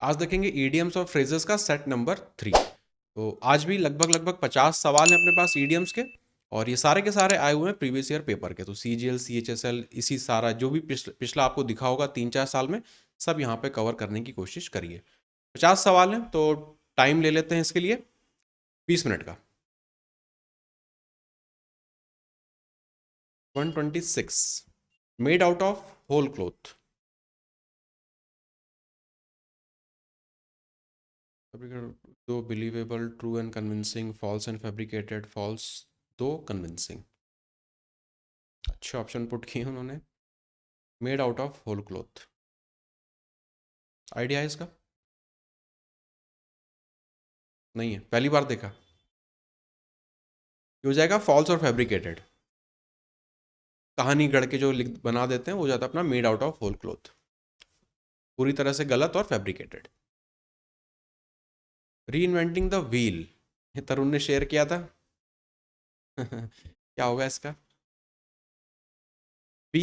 आज देखेंगे ईडियम्स और फ्रेजेस का सेट नंबर 3। तो आज भी लगभग 50 सवाल हैं अपने पास ईडियम्स के, और ये सारे के सारे आए हुए हैं प्रीवियस ईयर पेपर के। तो CGL CHSL इसी सारा जो भी पिछला आपको दिखा होगा 3-4 साल में, सब यहाँ पे कवर करने की कोशिश करिए। 50 सवाल हैं, तो टाइम ले लेते हैं इसके लिए 20 मिनट का। 126 made out of whole cloth. दो believable, true and convincing, false and fabricated, false, though convincing. अच्छे ऑप्शन पुट किए उन्होंने। Made out of whole cloth, idea है इसका? नहीं है, पहली बार देखा। ये हो जाएगा फॉल्स और फैब्रिकेटेड, कहानी गढ़ के जो लिख बना देते हैं वो जाता है अपना made out of whole cloth. पूरी तरह से गलत और फैब्रिकेटेड। री इन्वेंटिंग द व्हील, ये तरुण ने शेयर किया था। क्या होगा इसका? बी।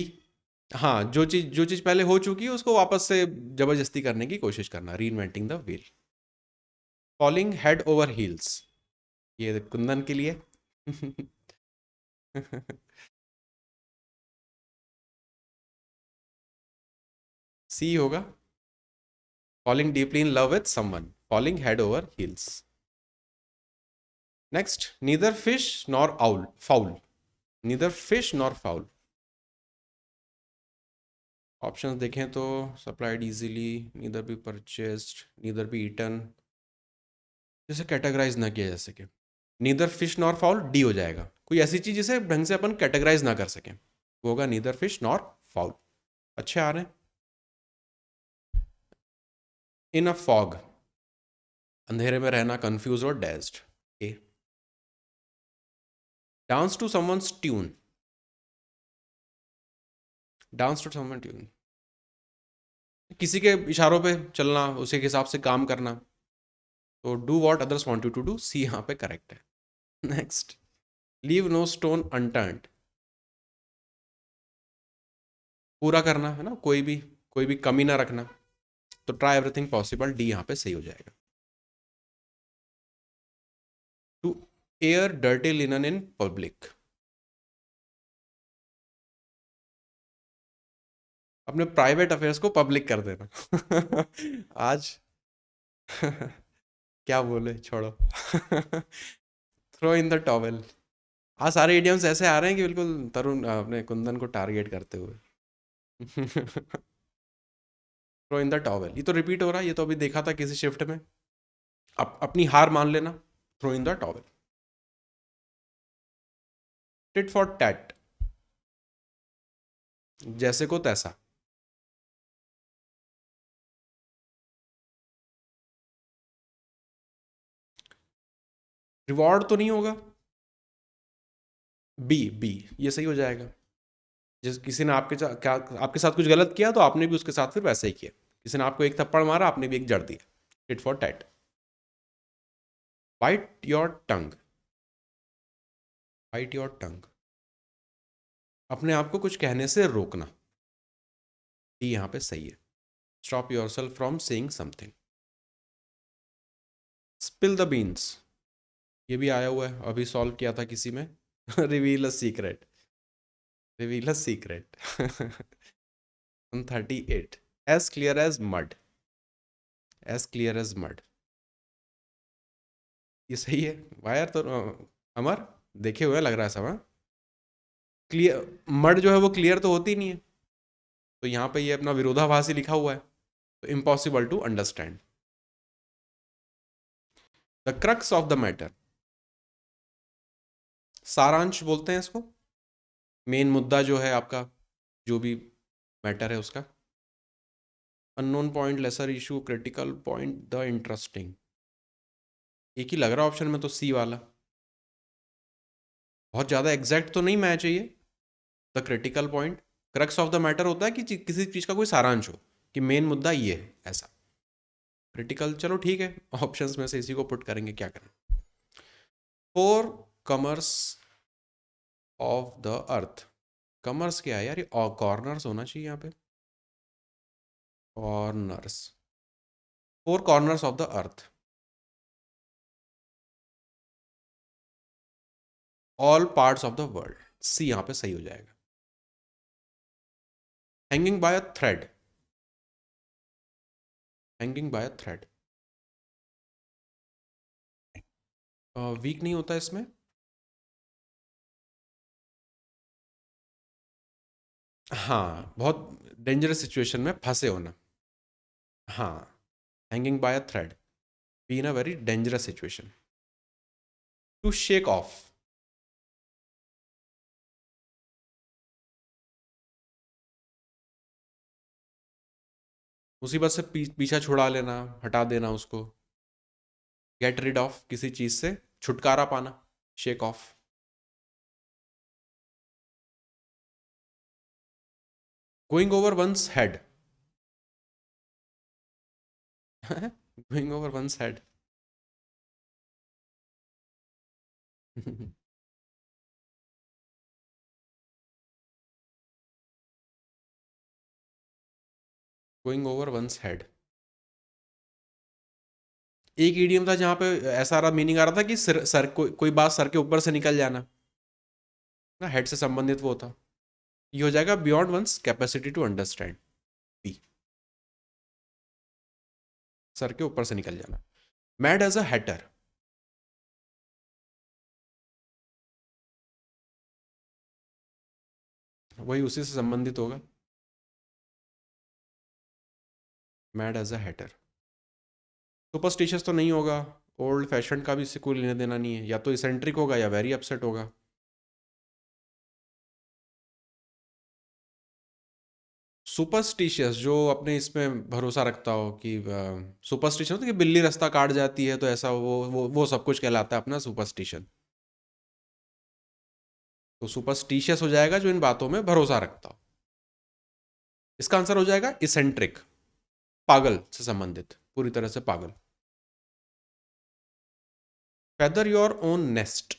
हाँ, जो चीज पहले हो चुकी है उसको वापस से जबरदस्ती करने की कोशिश करना, reinventing the wheel. Falling head over heels, ये कुंदन के लिए। सी होगा। Falling deeply in love with someone, falling head over heels. Next, neither fish nor owl fowl, neither fish nor fowl. Options देखें तो supplied easily, neither be purchased, neither be eaten. जैसे categorise ना किया जा सके, neither fish nor fowl D हो जाएगा। कोई ऐसी चीज जिसे ढंग से अपन कैटेगराइज ना कर सकें, वो होगा नीदर फिश नॉर फाउल। अच्छे आ रहे हैं। इन अ फॉग, अंधेरे में रहना, कंफ्यूज और dazed. A. Dance to someone's tune, dance to someone tune, किसी के इशारों पे चलना, उसी के हिसाब से काम करना। तो do what others want you to do, see यहाँ पे करेक्ट है। Next, leave no stone unturned, पूरा करना है ना, कोई भी कमी ना रखना। तो ट्राई एवरीथिंग पॉसिबल, डी यहाँ पे सही हो जाएगा। To air dirty linen in public, अपने प्राइवेट अफेयर्स को पब्लिक कर देना। आज क्या बोले, छोड़ो। Throw in the towel. आज सारे इडियम्स ऐसे आ रहे हैं कि बिल्कुल तरुण अपने कुंदन को टारगेट करते हुए। थ्रो इन द टॉवेल, ये तो रिपीट हो रहा है, ये तो अभी देखा था किसी शिफ्ट में। अपनी हार मान लेना, throw in the towel. Tit for tat, जैसे को तैसा। रिवॉर्ड तो नहीं होगा। बी, बी ये सही हो जाएगा। जिस किसी ने आपके साथ कुछ गलत किया तो आपने भी उसके साथ फिर वैसा ही किया। किसी ने आपको एक थप्पड़ मारा, आपने भी एक जड़ दिया। Tit for tat. Bite your tongue, bite your tongue, अपने आप को कुछ कहने से रोकना। डी यहाँ पे सही है। Stop your self from saying something. Spill the beans, ये भी आया हुआ है, अभी सॉल्व किया था किसी में। Reveal a secret, reveal a secret. 138, as clear as mud, as clear as mud, ये सही है। वायर तो अमर देखे हुए लग रहा है सब, हाँ। क्लियर, मड जो है वो क्लियर तो होती नहीं है, तो यहाँ पे ये अपना विरोधाभासी लिखा हुआ है, तो impossible to understand. The crux of the matter, सारांश बोलते हैं इसको। मेन मुद्दा जो है आपका, जो भी मैटर है उसका। Unknown point, lesser issue, critical point, the interesting. एक ही लग रहा ऑप्शन में तो सी वाला। बहुत ज़्यादा एग्जैक्ट तो नहीं मैच है ये। The critical point, crux of the matter होता है कि किसी चीज़ का कोई सारांश हो, कि मेन मुद्दा ये है ऐसा। क्रिटिकल, चलो ठीक है, ऑप्शंस में से इसी को पुट करेंगे, क्या करें। Four commerce of the earth, commerce क्या है यार, ये कॉर्नर्स होना चाहिए यहाँ पे। Corners, four corners of the earth, all parts of the world, see यहां पे सही हो जाएगा। Hanging by a thread, hanging by a thread, weak नहीं होता इसमें। हाँ, बहुत डेंजरस सिचुएशन में फंसे होना। हाँ, hanging by a thread, be in a very dangerous situation. To shake off, मुसीबत से पीछा छुड़ा लेना, हटा देना उसको। गेट रिड ऑफ, किसी चीज से छुटकारा पाना, shake of. Going over once head, going over once head. Going over once head, एक ईडियम था जहां पे ऐसा रहा, मीनिंग आ रहा था कि सर कोई बात सर के ऊपर से निकल जाना ना, हेड से संबंधित वो था। ये हो जाएगा beyond one's capacity to understand, B, सर के ऊपर से निकल जाना। मैड एज अ हैटर, वही उसी से संबंधित होगा, mad as a hatter. Superstitious तो नहीं होगा, ओल्ड फैशन का भी इससे कोई लेना देना नहीं है, या तो इसेंट्रिक होगा या वेरी अपसेट होगा। सुपरस्टिशियस जो अपने इसमें भरोसा रखता हो कि सुपरस्टिशन होता है कि बिल्ली रास्ता काट जाती है, तो ऐसा वो सब कुछ कहलाता है अपना सुपरस्टिशन। तो सुपरस्टिशियस हो जाएगा जो इन बातों में भरोसा रखता हो। इसका आंसर हो जाएगा इसेंट्रिक, पागल से संबंधित, पूरी तरह से पागल। फेदर योर ओन नेस्ट,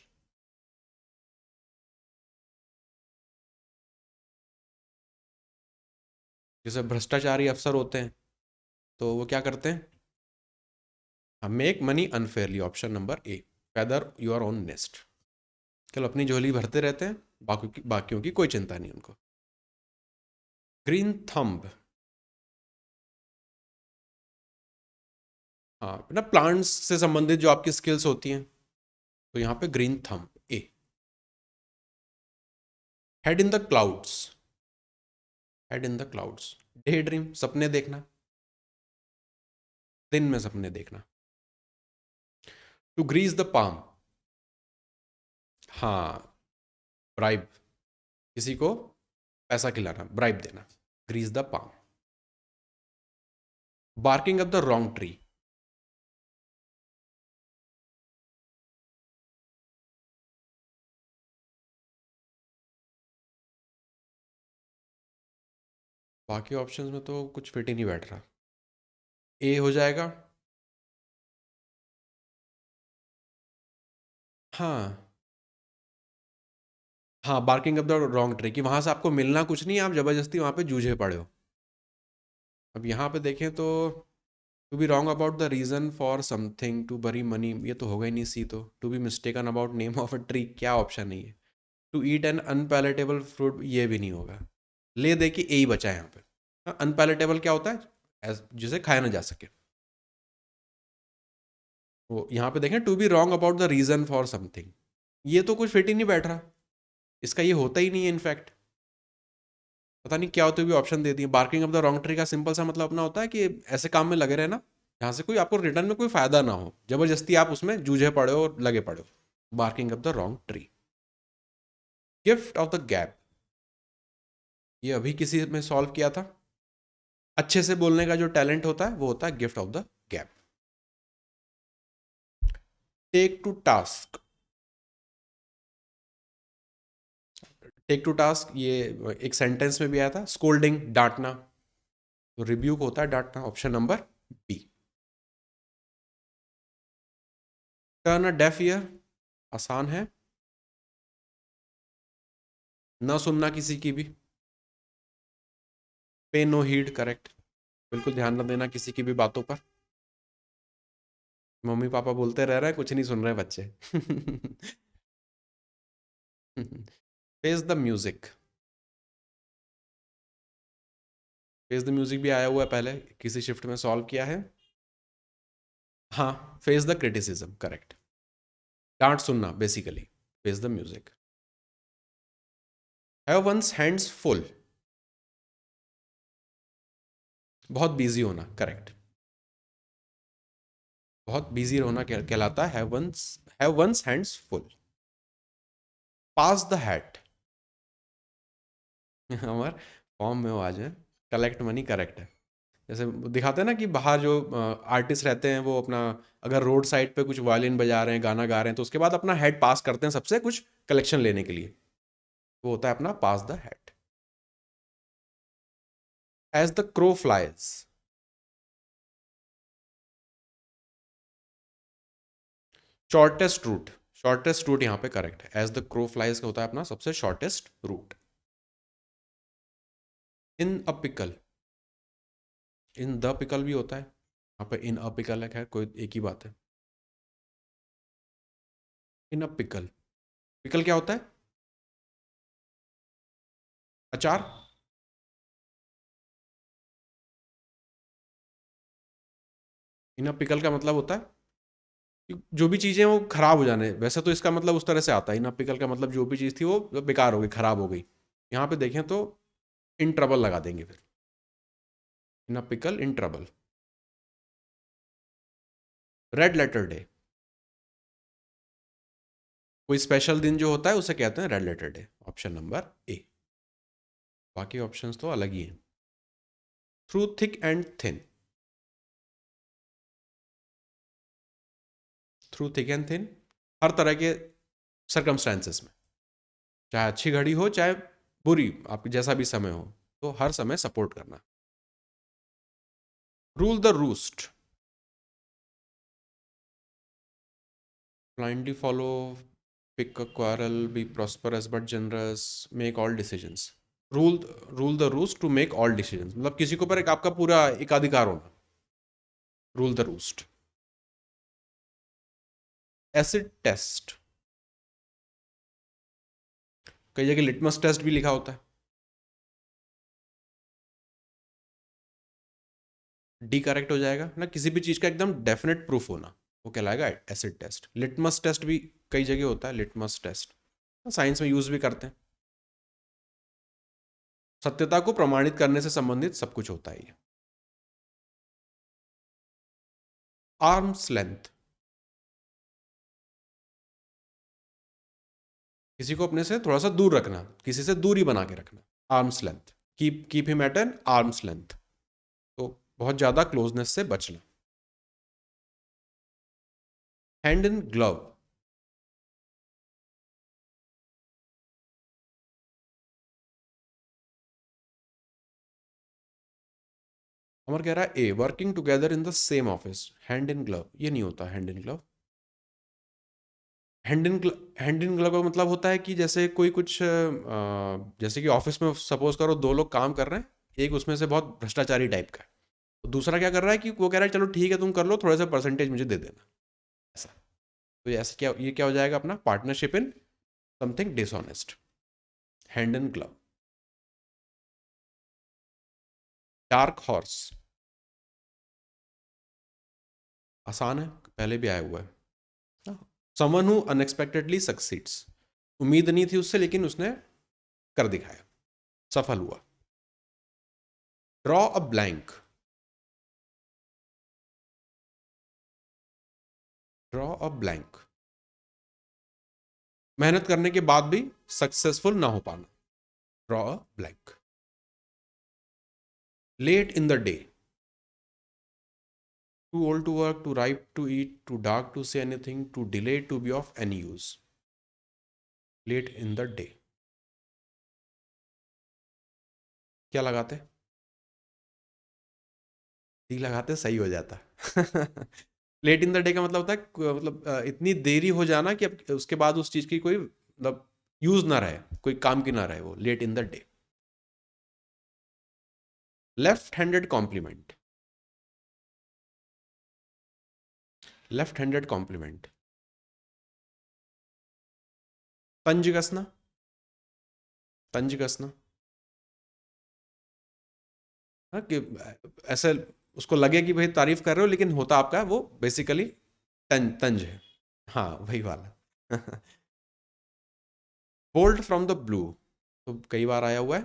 जैसे भ्रष्टाचारी अफसर होते हैं तो वो क्या करते हैं, make money unfairly, option number A, feather your own nest. केवल अपनी झोली भरते रहते हैं, बाकियों की कोई चिंता नहीं उनको। ग्रीन थंब, हाँ ना, प्लांट्स से संबंधित जो आपकी स्किल्स होती हैं, तो यहाँ पे green thumb, A. Head in the clouds, head in the clouds, daydream, सपने देखना, दिन में सपने देखना। टू ग्रीज द पाम, हाँ, ब्राइब, किसी को पैसा खिलाना, ब्राइब देना, grease the palm. Barking up the wrong tree, बाकी ऑप्शंस में तो कुछ फिट ही नहीं बैठ रहा, ए हो जाएगा। हाँ, हाँ, barking up the wrong tree, कि वहां से आपको मिलना कुछ नहीं, आप जबरदस्ती वहां पे जूझे पड़े हो। अब यहाँ पे देखें तो to be wrong about the reason for something, to bury money, ये तो होगा ही नहीं, सी तो। To be mistaken about name of a tree, क्या ऑप्शन नहीं है। To eat an unpalatable fruit, ये भी नहीं होगा। ले दे कि ए ही बचा है यहाँ पे। अनपैलेटेबल क्या होता है, जिसे खाया ना जा सके। वो यहाँ पे देखें, to be wrong about the reason for something, ये तो कुछ फिट ही नहीं बैठ रहा, इसका ये होता ही नहीं है इनफैक्ट। पता नहीं क्या होते हुए ऑप्शन दे दिए। Barking of the wrong tree का सिंपल सा मतलब अपना होता है कि ऐसे काम में लगे रहना जहाँ से कोई आपको रिटर्न में कोई फायदा ना हो, जबरदस्ती आप उसमें जूझे पड़े हो और लगे पड़े हो। Barking of the wrong tree. Gift of the gap, ये अभी किसी में सॉल्व किया था। अच्छे से बोलने का जो टैलेंट होता है वो होता है gift of the gap. Take to task, take to task ये एक सेंटेंस में भी आया था, स्कोल्डिंग, डांटना, तो रिब्यूक होता है डांटना, option number B. Turn a deaf ear, आसान है, न सुनना किसी की भी। पे नो हीड, करेक्ट, बिल्कुल ध्यान न देना किसी की भी बातों पर। मम्मी पापा बोलते रह रहे हैं, कुछ नहीं सुन रहे बच्चे। Face the music. Face the music भी आया हुआ है, पहले किसी शिफ्ट में सॉल्व किया है। हाँ, फेस द क्रिटिसिज्म, करेक्ट। डांट सुनना basically. Face the music. Have one's hands full. बहुत बिजी होना, करेक्ट। बहुत बिजी होना कहलाता है have one's hands full. Pass the hat. हमारे फॉर्म में वो आज है। कलेक्ट मनी, करेक्ट है। जैसे दिखाते हैं ना कि बाहर जो आर्टिस्ट रहते हैं वो अपना, अगर रोड साइड पे कुछ वायलिन बजा रहे हैं, गाना गा रहे हैं, तो उसके बाद अपना हेड पास करते हैं सबसे कुछ कलेक्शन लेने के लिए। वो होता है अपना pass the head. As the crow flies. Shortest route. Shortest route यहाँ पे करेक्ट है। एज द क्रो फ्लाइज का होता है अपना सबसे shortest route. In a pickle. In the pickle भी होता है, यहाँ पे इन अ पिकल है, कोई एक ही बात है। इन अ पिकल। पिकल क्या होता है? अचार। इन अ पिकल का मतलब होता है कि जो भी चीज़ें वो खराब हो जाने, वैसे तो इसका मतलब उस तरह से आता है, इन अ पिकल का मतलब जो भी चीज़ थी वो बेकार हो गई, खराब हो गई। यहाँ पे देखें तो इन ट्रबल लगा देंगे फिर। In a pickle, in trouble. Red letter day. कोई स्पेशल दिन जो होता है उसे कहते हैं red letter day. Option number A. बाकी ऑप्शंस तो अलग ही हैं। Through thick and thin. Through thick and thin, हर तरह के सर्कमस्टांसेस में, चाहे अच्छी घड़ी हो चाहे बुरी, आपकी जैसा भी समय हो, तो हर समय सपोर्ट करना। Rule the roost. blindly follow, pick a quarrel, be prosperous but generous, make all decisions. Rule rule the roost to make all decisions, मतलब किसी के ऊपर एक आपका पूरा एकाधिकार होना। Rule the roost. Acid test. कई जगह लिटमस टेस्ट भी लिखा होता है। डी करेक्ट हो जाएगा ना, किसी भी चीज का एकदम डेफिनेट प्रूफ होना, वो कहलाएगा एसिड टेस्ट। लिटमस टेस्ट भी कई जगह होता है, लिटमस टेस्ट साइंस में यूज भी करते हैं। सत्यता को प्रमाणित करने से संबंधित सब कुछ होता है ये। Arms length. किसी को अपने से थोड़ा सा दूर रखना, किसी से दूरी बना के रखना। Arm's length. Keep him at an arm's length, तो बहुत ज्यादा क्लोजनेस से बचना। Hand in glove. अमर कह रहा है A, working together in the same office. Hand in glove ये नहीं होता, hand in glove. Hand in glove का मतलब होता है कि जैसे कोई कुछ जैसे कि ऑफिस में सपोज करो दो लोग काम कर रहे हैं, एक उसमें से बहुत भ्रष्टाचारी टाइप का है, तो दूसरा क्या कर रहा है कि वो कह रहा है चलो ठीक है तुम कर लो, थोड़ा सा परसेंटेज मुझे दे देना, ऐसा। तो ऐसे क्या, ये क्या हो जाएगा अपना partnership in something dishonest. Hand in glove. Dark horse. आसान है, पहले भी आया हुआ है। Someone who unexpectedly succeeds. उम्मीद नहीं थी उससे लेकिन उसने कर दिखाया, सफल हुआ। Draw a blank. Draw a blank, मेहनत करने के बाद भी सक्सेसफुल ना हो पाना। Draw a blank. Late in the day. Too old to work, too ripe to eat, too dark to say anything, too delay to be of any use. Late in the day. क्या लगाते? D लगाते सही हो जाता। Late in the day का मतलब होता है मतलब इतनी देरी हो जाना कि अब उसके बाद उस चीज की कोई मतलब यूज ना रहे, कोई काम की ना रहे वो, late in the day. Left handed compliment. Left handed compliment, तंज कसना, तंज कसना। हाँ, कि ऐसे उसको लगे कि भाई तारीफ कर रहे हो, लेकिन होता आपका वो बेसिकली तंज है। हाँ, वही वाला। बोल्ट फ्रॉम द ब्लू, तो कई बार आया हुआ है।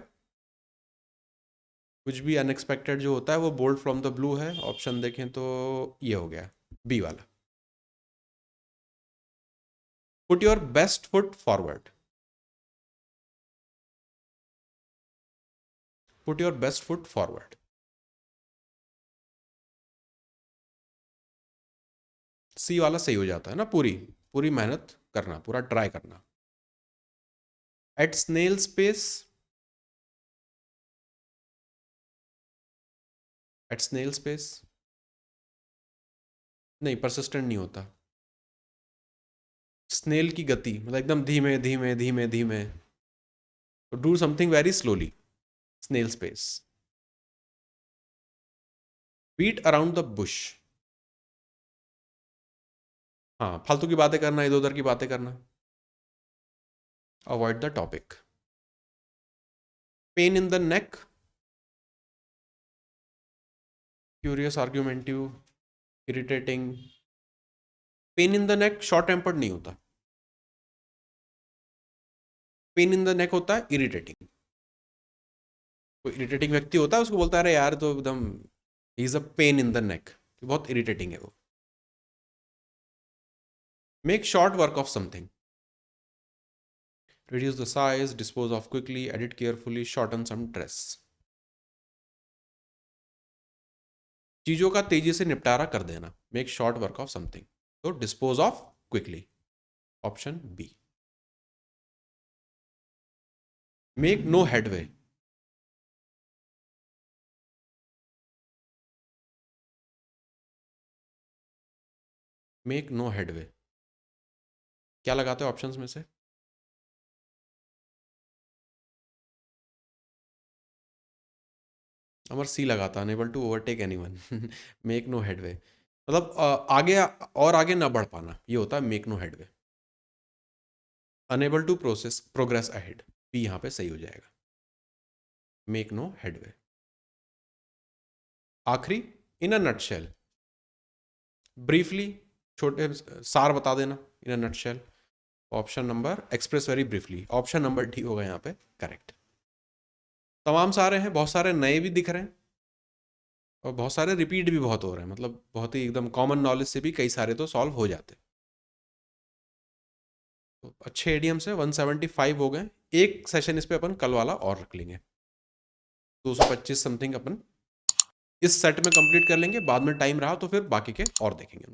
कुछ भी अनएक्सपेक्टेड जो होता है वो बोल्ट फ्रॉम द ब्लू है। ऑप्शन देखें तो ये हो गया बी वाला। Put your best foot forward, put your best foot forward. C वाला सही हो जाता है ना, पूरी पूरी मेहनत करना, पूरा ट्राई करना। At snail's pace, at snail's pace नहीं, परसिस्टेंट नहीं होता। स्नेल की गति मतलब एकदम धीमे धीमे धीमे धीमे, तो do something very slowly, snail's pace. Beat around the bush, हाँ, फालतू की बातें करना, इधर उधर की बातें करना। Avoid the topic. Pain in the neck, curious, argumentative, irritating. Pain in the neck short tempered नहीं होता। पेन इन द नेक होता है इरिटेटिंग। कोई इरिटेटिंग व्यक्ति होता है, उसको बोलता है अरे यार तो एकदम he is a pen in the नेक, बहुत इरिटेटिंग है वो। Make short work of something, reduce the size, dispose of quickly, edit carefully, shorten some dress। चीजों का तेजी से निपटारा कर देना, make short work of something, to dispose of quickly, option B. Make no headway, make no headway क्या लगाते हो ऑप्शंस में से? अमर सी लगाता, unable to overtake anyone. Make no headway मतलब आगे और आगे ना बढ़ पाना, ये होता है make no headway. Unable to process progress ahead, बी यहां पे सही हो जाएगा, मेक नो हेडवे। आखिरी, इन अ नटशेल, ब्रीफली, छोटे सार बता देना, in a nutshell. Option number express very briefly, option number D होगा यहाँ पे करेक्ट। तमाम सारे हैं, बहुत सारे नए भी दिख रहे हैं और बहुत सारे रिपीट भी बहुत हो रहे हैं, मतलब बहुत ही एकदम कॉमन नॉलेज से भी कई सारे तो सॉल्व हो जाते हैं। तो अच्छे एडीएम से 175 हो गए। एक सेशन इस पे अपन कल वाला और रख लेंगे, 225 समथिंग अपन इस सेट में कंप्लीट कर लेंगे, बाद में टाइम रहा तो फिर बाकी के और देखेंगे।